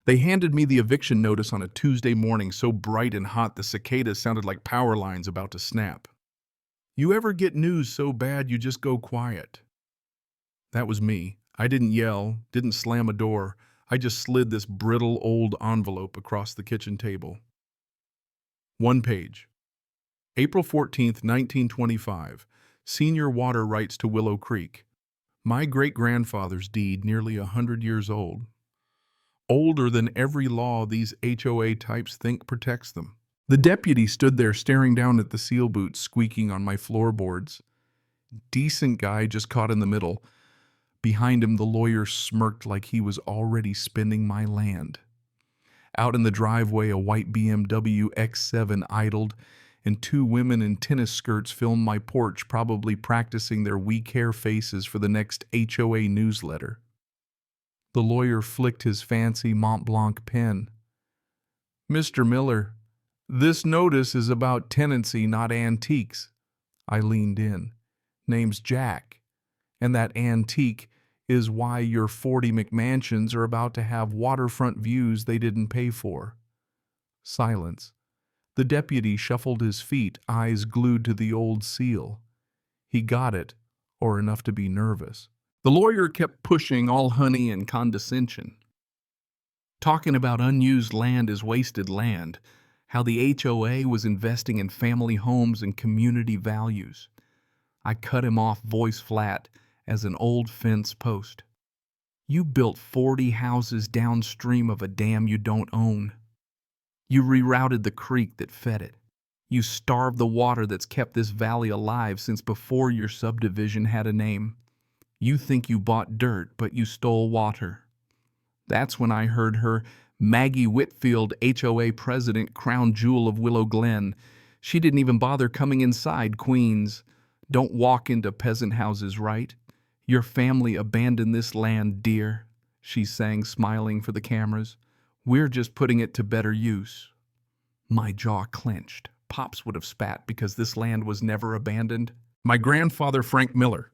They handed me the eviction notice on a Tuesday morning so bright and hot the cicadas sounded like power lines about to snap. You ever get news so bad you just go quiet? That was me. I didn't yell, didn't slam a door. I just slid this brittle old envelope across the kitchen table. One page. April 14th, 1925. Senior water rights to Willow Creek. My great-grandfather's deed, nearly 100 years old. Older than every law these HOA types think protects them. The deputy stood there staring down at the seal boots squeaking on my floorboards. Decent guy just caught in the middle. Behind him, the lawyer smirked like he was already spending my land. Out in the driveway, a white BMW X7 idled, and two women in tennis skirts filmed my porch, probably practicing their "we care" faces for the next HOA newsletter. The lawyer flicked his fancy Mont Blanc pen. "Mr. Miller, this notice is about tenancy, not antiques." I leaned in. "Name's Jack, and that antique is why your 40 McMansions are about to have waterfront views they didn't pay for." Silence. The deputy shuffled his feet, eyes glued to the old seal. He got it, or enough to be nervous. The lawyer kept pushing, all honey and condescension. Talking about unused land is wasted land, how the HOA was investing in family homes and community values. I cut him off, voice flat as an old fence post. "You built 40 houses downstream of a dam you don't own. You rerouted the creek that fed it. You starved the water that's kept this valley alive since before your subdivision had a name. You think you bought dirt, but you stole water." That's when I heard her, Maggie Whitfield, HOA president, crown jewel of Willow Glen. She didn't even bother coming inside, Queens. "Don't walk into peasant houses, right? Your family abandoned this land, dear," she sang, smiling for the cameras. "We're just putting it to better use." My jaw clenched. Pops would have spat because this land was never abandoned. My grandfather, Frank Miller,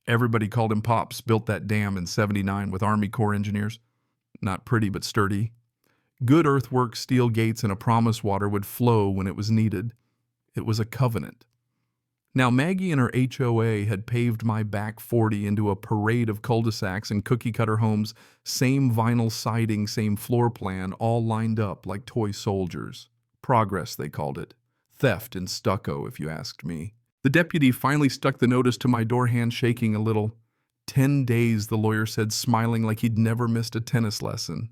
everybody called him Pops, built that dam in '79 with Army Corps engineers. Not pretty, but sturdy. Good earthwork, steel gates, and a promise water would flow when it was needed. It was a covenant. Now, Maggie and her HOA had paved my back 40 into a parade of cul-de-sacs and cookie-cutter homes, same vinyl siding, same floor plan, all lined up like toy soldiers. Progress, they called it. Theft and stucco, if you asked me. The deputy finally stuck the notice to my door, hand shaking a little. 10 days, the lawyer said, smiling like he'd never missed a tennis lesson.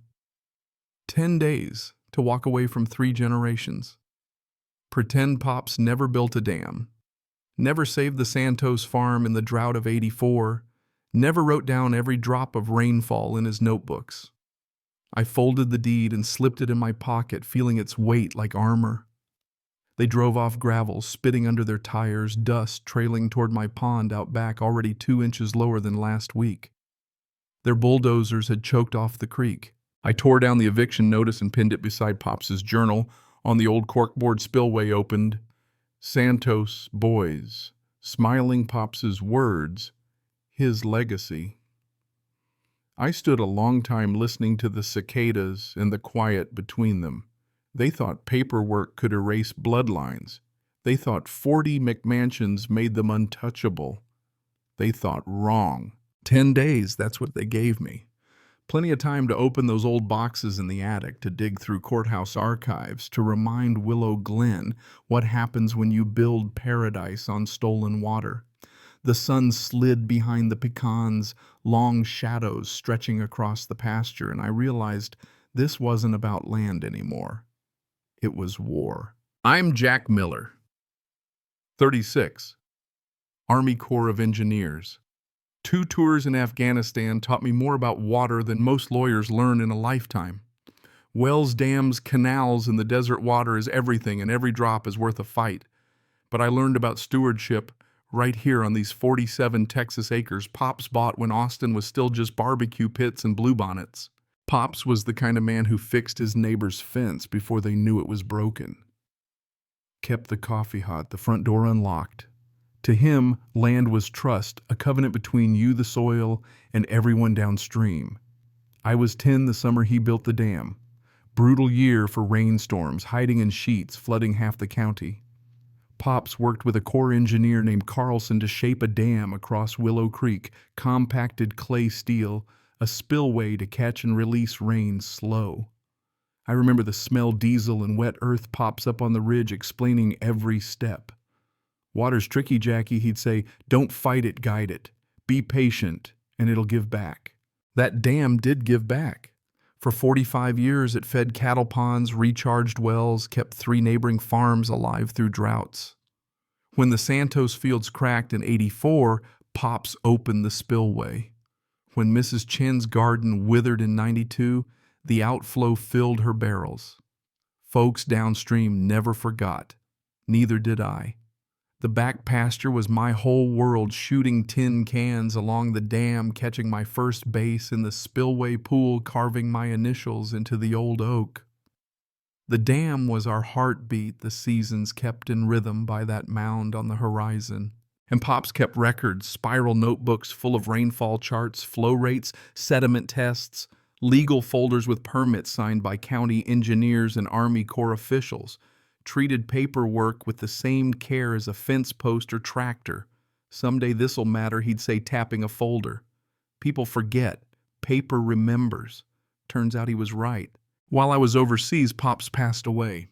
10 days to walk away from 3 generations. Pretend Pops never built a dam. Never saved the Santos farm in the drought of '84. Never wrote down every drop of rainfall in his notebooks. I folded the deed and slipped it in my pocket, feeling its weight like armor. They drove off gravel, spitting under their tires, dust trailing toward my pond out back, already 2 inches lower than last week. Their bulldozers had choked off the creek. I tore down the eviction notice and pinned it beside Pops's journal. On the old corkboard spillway opened, "Santos boys," smiling Pops's words, his legacy. I stood a long time listening to the cicadas and the quiet between them. They thought paperwork could erase bloodlines. They thought 40 McMansions made them untouchable. They thought wrong. 10 days, that's what they gave me. Plenty of time to open those old boxes in the attic, to dig through courthouse archives, to remind Willow Glen what happens when you build paradise on stolen water. The sun slid behind the pecans, long shadows stretching across the pasture, and I realized this wasn't about land anymore. It was war. I'm Jack Miller, 36, Army Corps of Engineers. 2 tours in Afghanistan taught me more about water than most lawyers learn in a lifetime. Wells, dams, canals, and the desert water is everything, and every drop is worth a fight. But I learned about stewardship right here on these 47 Texas acres Pops bought when Austin was still just barbecue pits and bluebonnets. Pops was the kind of man who fixed his neighbor's fence before they knew it was broken. Kept the coffee hot, the front door unlocked. To him, land was trust, a covenant between you, the soil, and everyone downstream. I was 10 the summer he built the dam. Brutal year for rainstorms, hiding in sheets, flooding half the county. Pops worked with a Corps engineer named Carlson to shape a dam across Willow Creek, compacted clay steel, a spillway to catch and release rain slow. I remember the smell diesel and wet earth pops up on the ridge explaining every step. Water's tricky, Jackie, he'd say, don't fight it, guide it. Be patient, and it'll give back. That dam did give back. For 45 years, it fed cattle ponds, recharged wells, kept 3 neighboring farms alive through droughts. When the Santos fields cracked in '84, Pops opened the spillway. When Mrs. Chen's garden withered in '92, the outflow filled her barrels. Folks downstream never forgot. Neither did I. The back pasture was my whole world, shooting tin cans along the dam, catching my first base in the spillway pool, carving my initials into the old oak. The dam was our heartbeat, the seasons kept in rhythm by that mound on the horizon. And Pops kept records, spiral notebooks full of rainfall charts, flow rates, sediment tests, legal folders with permits signed by county engineers and Army Corps officials, treated paperwork with the same care as a fence post or tractor. Someday this'll matter, he'd say, tapping a folder. People forget. Paper remembers. Turns out he was right. While I was overseas, Pops passed away.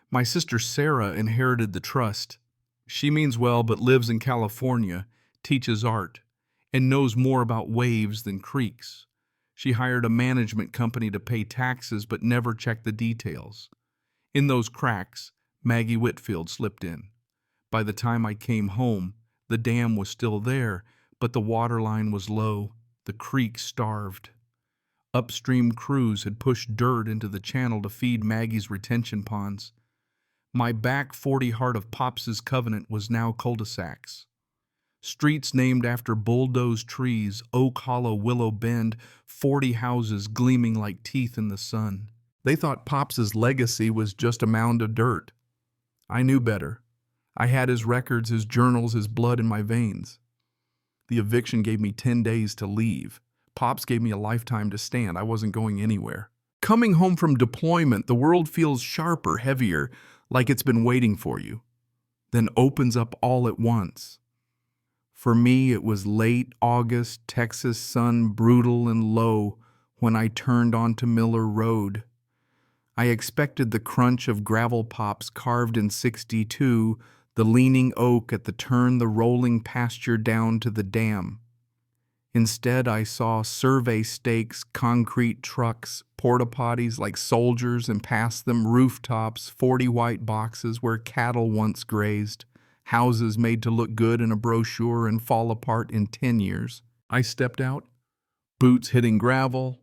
My sister Sarah inherited the trust. She means well but lives in California, teaches art, and knows more about waves than creeks. She hired a management company to pay taxes but never checked the details. In those cracks, Maggie Whitfield slipped in. By the time I came home, the dam was still there, but the water line was low, the creek starved. Upstream crews had pushed dirt into the channel to feed Maggie's retention ponds. My back 40 heart of Pops's covenant was now cul-de-sacs. Streets named after bulldozed trees, Oak Hollow, Willow Bend, 40 houses gleaming like teeth in the sun. They thought Pops's legacy was just a mound of dirt. I knew better. I had his records, his journals, his blood in my veins. The eviction gave me 10 days to leave. Pops gave me a lifetime to stand. I wasn't going anywhere. Coming home from deployment, the world feels sharper, heavier, like it's been waiting for you, then opens up all at once. For me, it was late August, Texas sun, brutal and low, when I turned onto Miller Road. I expected the crunch of gravel pops carved in '62, the leaning oak at the turn, the rolling pasture down to the dam. Instead, I saw survey stakes, concrete trucks, porta-potties like soldiers, and past them rooftops, 40 white boxes where cattle once grazed, houses made to look good in a brochure and fall apart in 10 years. I stepped out, boots hitting gravel,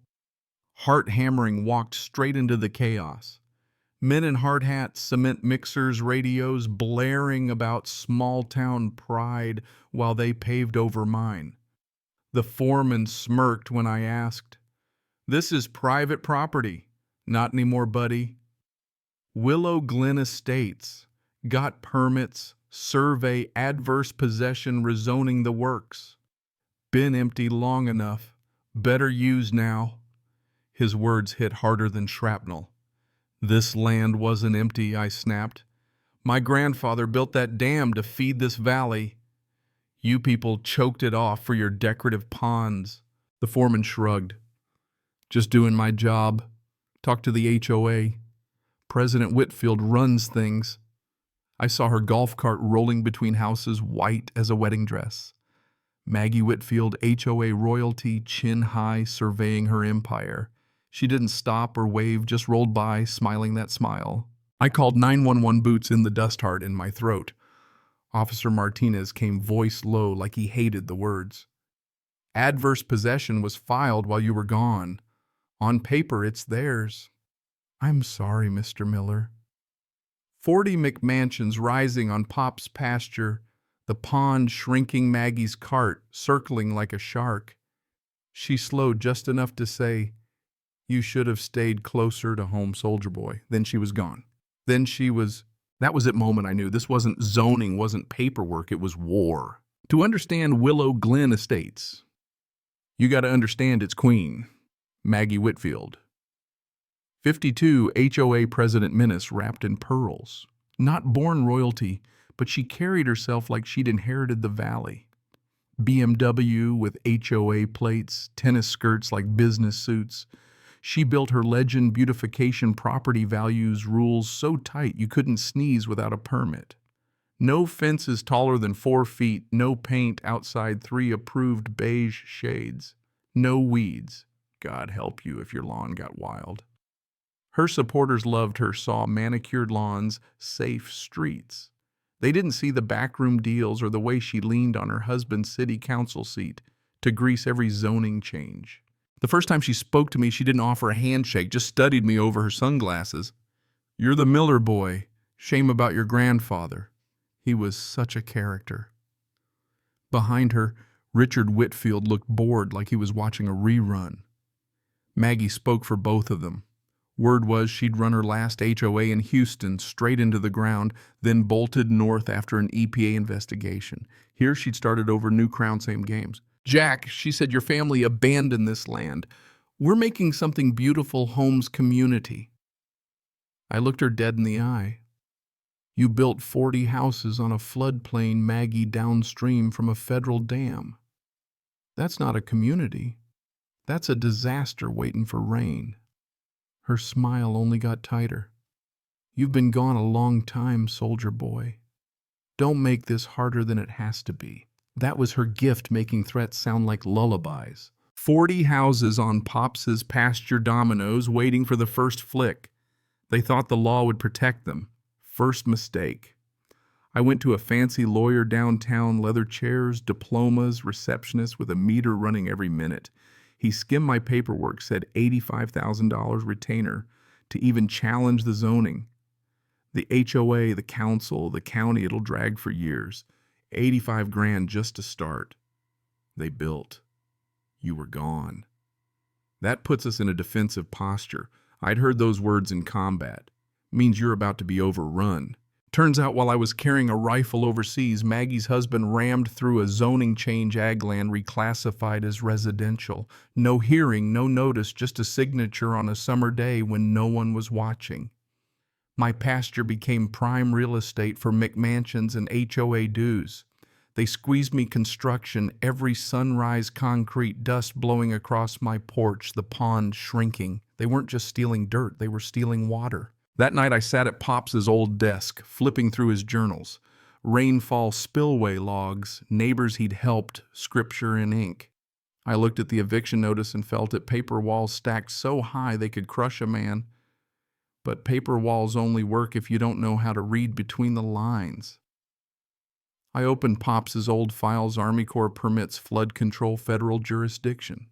heart hammering, walked straight into the chaos. Men in hard hats, cement mixers, radios blaring about small-town pride while they paved over mine. The foreman smirked when I asked, "This is private property." "Not anymore, buddy." Willow Glen Estates. Got permits, survey, adverse possession, rezoning the works. Been empty long enough. Better used now. His words hit harder than shrapnel. "This land wasn't empty," I snapped. "My grandfather built that dam to feed this valley. You people choked it off for your decorative ponds." The foreman shrugged. "Just doing my job. Talk to the HOA. President Whitfield runs things." I saw her golf cart rolling between houses, white as a wedding dress. Maggie Whitfield, HOA royalty, chin high, surveying her empire. She didn't stop or wave, just rolled by, smiling that smile. I called 911, boots in the dust heart in my throat. Officer Martinez came voice low like he hated the words. "Adverse possession was filed while you were gone. On paper, it's theirs." "I'm sorry, Mr. Miller." 40 McMansions rising on Pop's pasture, the pond shrinking, Maggie's cart circling like a shark. She slowed just enough to say, "You should have stayed closer to home, soldier boy." Then she was gone. That was the moment I knew this wasn't zoning, wasn't paperwork, it was war. To understand Willow Glen Estates, you got to understand its queen, Maggie Whitfield. 52 HOA President Menace wrapped in pearls. Not born royalty, but she carried herself like she'd inherited the valley. BMW with HOA plates, tennis skirts like business suits. She built her legend beautification property values rules so tight you couldn't sneeze without a permit. No fences taller than 4 feet, no paint outside 3 approved beige shades, no weeds. God help you if your lawn got wild. Her supporters loved her, saw manicured lawns, safe streets. They didn't see the backroom deals or the way she leaned on her husband's city council seat to grease every zoning change. The first time she spoke to me, she didn't offer a handshake, just studied me over her sunglasses. "You're the Miller boy. Shame about your grandfather." He was such a character. Behind her, Richard Whitfield looked bored like he was watching a rerun. Maggie spoke for both of them. Word was she'd run her last HOA in Houston straight into the ground, then bolted north after an EPA investigation. Here she'd started over new Crown Same games. "Jack," she said, "your family abandoned this land. We're making something beautiful, Homes community." I looked her dead in the eye. "You built 40 houses on a floodplain, Maggie, downstream from a federal dam. That's not a community. That's a disaster waiting for rain." Her smile only got tighter. "You've been gone a long time, soldier boy. Don't make this harder than it has to be." That was her gift, making threats sound like lullabies. 40 houses on Pops's pasture dominoes waiting for the first flick. They thought the law would protect them. First mistake. I went to a fancy lawyer downtown, leather chairs, diplomas, receptionist with a meter running every minute. He skimmed my paperwork, said $85,000 retainer to even challenge the zoning. The HOA, the council, the county, it'll drag for years. 85 grand just to start. They built. You were gone. That puts us in a defensive posture. I'd heard those words in combat. Means you're about to be overrun. Turns out while I was carrying a rifle overseas, Maggie's husband rammed through a zoning change ag land reclassified as residential. No hearing, no notice, just a signature on a summer day when no one was watching. My pasture became prime real estate for McMansions and HOA dues. They squeezed me construction, every sunrise concrete, dust blowing across my porch, the pond shrinking. They weren't just stealing dirt, they were stealing water. That night I sat at Pops's old desk, flipping through his journals. Rainfall spillway logs, neighbors he'd helped, scripture in ink. I looked at the eviction notice and felt it, paper walls stacked so high they could crush a man. But paper walls only work if you don't know how to read between the lines. I opened Pops's old files, Army Corps permits, flood control, federal jurisdiction.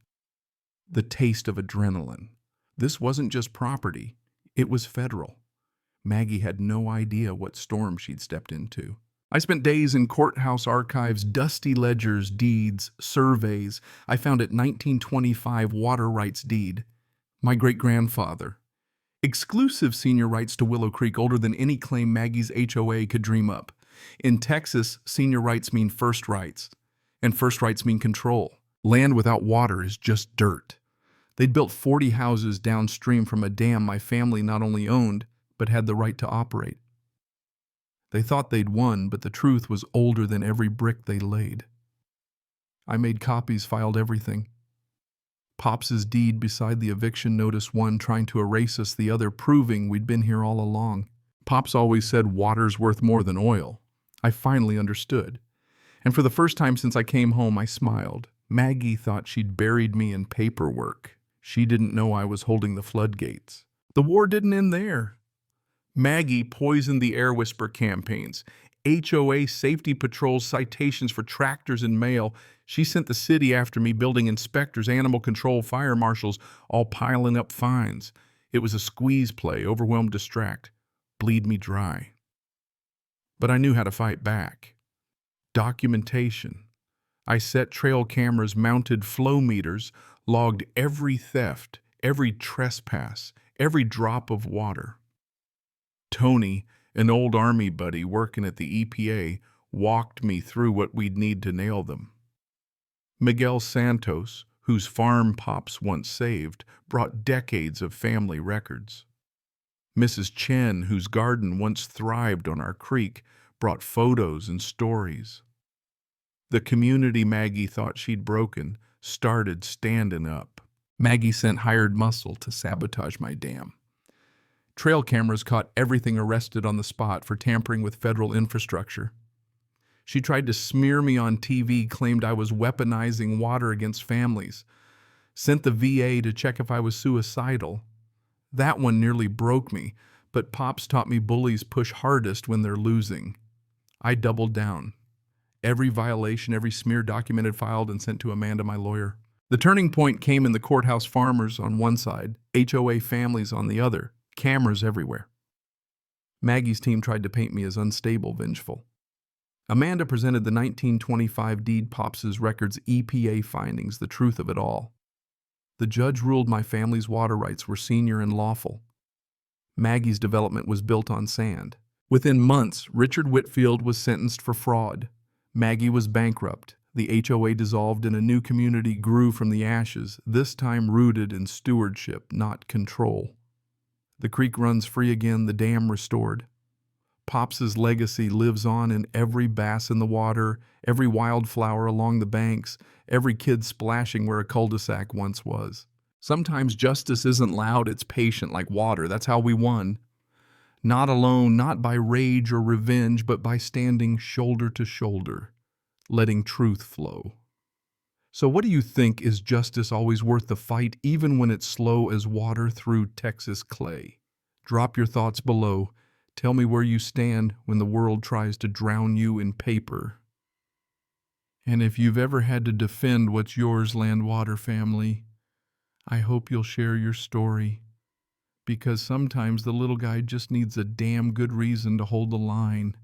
The taste of adrenaline. This wasn't just property. It was federal. Maggie had no idea what storm she'd stepped into. I spent days in courthouse archives, dusty ledgers, deeds, surveys. I found a 1925 water rights deed. My great-grandfather. Exclusive senior rights to Willow Creek, older than any claim Maggie's HOA could dream up. In Texas, senior rights mean first rights, and first rights mean control. Land without water is just dirt. They'd built 40 houses downstream from a dam my family not only owned, but had the right to operate. They thought they'd won, but the truth was older than every brick they laid. I made copies, filed everything. Pops's deed beside the eviction notice, one trying to erase us, the other proving we'd been here all along. Pops always said water's worth more than oil. I finally understood. And for the first time since I came home, I smiled. Maggie thought she'd buried me in paperwork. She didn't know I was holding the floodgates. The war didn't end there. Maggie poisoned the air whisper campaigns, HOA safety patrols, citations for tractors and mail. She sent the city after me, building inspectors, animal control, fire marshals, all piling up fines. It was a squeeze play, overwhelm, distract, bleed me dry. But I knew how to fight back. Documentation. I set trail cameras, mounted flow meters, logged every theft, every trespass, every drop of water. Tony, an old Army buddy working at the EPA, walked me through what we'd need to nail them. Miguel Santos, whose farm Pops once saved, brought decades of family records. Mrs. Chen, whose garden once thrived on our creek, brought photos and stories. The community Maggie thought she'd broken started standing up. Maggie sent hired muscle to sabotage my dam. Trail cameras caught everything arrested on the spot for tampering with federal infrastructure. She tried to smear me on TV, claimed I was weaponizing water against families, sent the VA to check if I was suicidal. That one nearly broke me, but Pops taught me bullies push hardest when they're losing. I doubled down. Every violation, every smear documented, filed, and sent to Amanda, my lawyer. The turning point came in the courthouse farmers on one side, HOA families on the other, cameras everywhere. Maggie's team tried to paint me as unstable, vengeful. Amanda presented the 1925 deed Pops' records EPA findings, the truth of it all. The judge ruled my family's water rights were senior and lawful. Maggie's development was built on sand. Within months, Richard Whitfield was sentenced for fraud. Maggie was bankrupt. The HOA dissolved and a new community grew from the ashes, this time rooted in stewardship, not control. The creek runs free again, the dam restored. Pops' legacy lives on in every bass in the water, every wildflower along the banks, every kid splashing where a cul-de-sac once was. Sometimes justice isn't loud, it's patient like water. That's how we won. Not alone, not by rage or revenge, but by standing shoulder to shoulder, letting truth flow. So what do you think? Is justice always worth the fight, even when it's slow as water through Texas clay? Drop your thoughts below. Tell me where you stand when the world tries to drown you in paper. And if you've ever had to defend what's yours, land water family, I hope you'll share your story. Because sometimes the little guy just needs a damn good reason to hold the line.